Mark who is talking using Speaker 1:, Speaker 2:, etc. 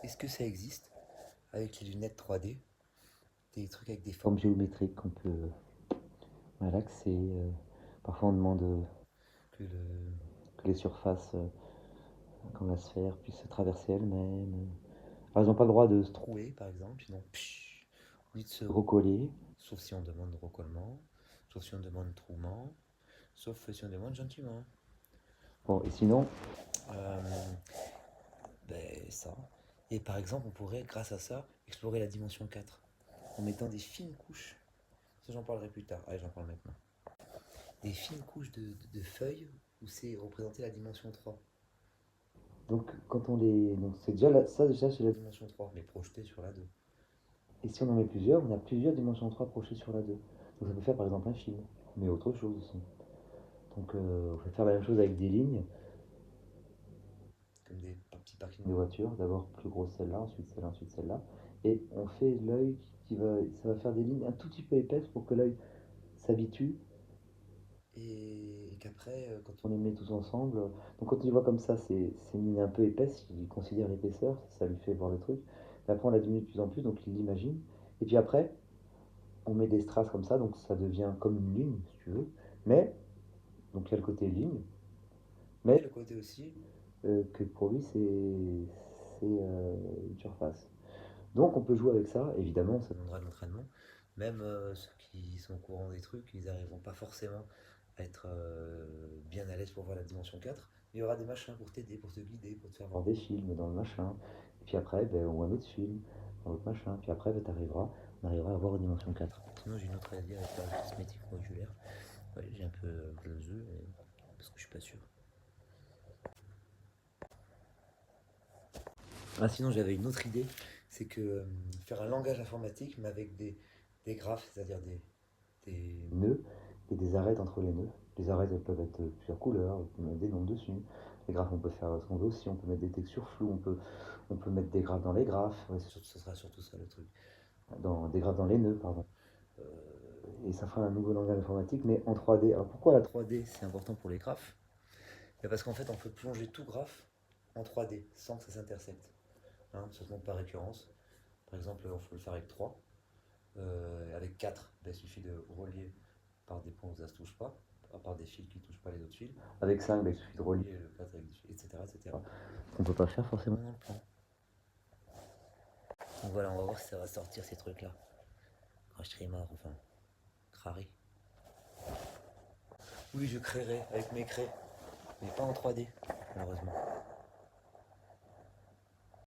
Speaker 1: est-ce que ça existe avec les lunettes 3D? Des trucs avec des formes géométriques qu'on peut malaxer. Parfois on demande que, que les surfaces, comme la sphère, puissent se traverser elles-mêmes. Alors, ils n'ont pas le droit de se trouer, par exemple, sinon, psh, ni de se recoller, sauf si on demande recollement, sauf si on demande trouement, sauf si on demande gentiment. Bon, et sinon, euh, ça. Et par exemple, on pourrait, grâce à ça, explorer la dimension 4 en mettant des fines couches. Ça, j'en parlerai plus tard. Allez, j'en parle maintenant. Des fines couches de feuilles où c'est représenté la dimension 3. Donc, quand on les. Donc, c'est déjà ça, déjà, c'est la dimension 3 mais projeté sur la 2. Et si on en met plusieurs, on a plusieurs dimensions 3 projetées sur la 2. Donc, ça peut faire par exemple un film, mais autre chose aussi. Donc, on peut faire la même chose avec des lignes, comme des petits parkings de voitures. D'abord, plus grosse celle-là, ensuite celle-là, ensuite celle-là. Et on fait l'œil qui va. Ça va faire des lignes un tout petit peu épaisses pour que l'œil s'habitue et qu'après, quand on les met tous ensemble, donc quand on les voit comme ça, c'est une ligne un peu épaisse, il considère l'épaisseur, ça lui fait voir le truc. Et après, on la diminue de plus en plus, donc il l'imagine. Et puis après, on met des strass comme ça, donc ça devient comme une ligne, si tu veux. Mais, donc il y a le côté ligne, mais le côté aussi que pour lui, c'est une surface. Donc on peut jouer avec ça, évidemment, ça demandera de l'entraînement. Même ceux qui sont au courant des trucs, ils n'arriveront pas forcément à être bien à l'aise pour voir la dimension 4. Il y aura des machins pour t'aider, pour te guider, pour te faire voir des films dans le machin. Et puis après, ben, ou un autre film, dans l'autre machin. Puis après, ben, on arrivera à voir une dimension 4. Sinon, j'ai une autre idée avec la cosmétique modulaire. Ouais, j'ai un peu blueseux, parce que je suis pas sûr. Ah, sinon, j'avais une autre idée, c'est que faire un langage informatique, mais avec des graphes, c'est-à-dire des nœuds et des arêtes entre les nœuds. Les arêtes, elles peuvent être plusieurs couleurs, on peut mettre des noms dessus. Les graphes, on peut faire ce qu'on veut aussi, on peut mettre des textures floues, on peut mettre des graphes dans les graphes. Ouais, ce sera surtout ça le truc. Des graphes dans les nœuds, pardon. Euh, et ça fera un nouveau langage informatique, mais en 3D. Alors pourquoi la 3D c'est important pour les graphes? Parce qu'en fait, on peut plonger tout graphe en 3D sans que ça s'intersecte. Hein, ça se montre par récurrence. Par exemple, on peut le faire avec 3. Avec 4, ben, il suffit de relier par des points où ça ne se touche pas, par des fils qui ne touchent pas les autres fils. Avec 5, ben, il suffit de relier le 4 avec des fils, etc. etc. On peut pas faire forcément dans le plan. Donc voilà, on va voir si ça va sortir ces trucs-là. Quand je serai mort, enfin, crari. Oui, je créerai avec mes craies, mais pas en 3D, malheureusement.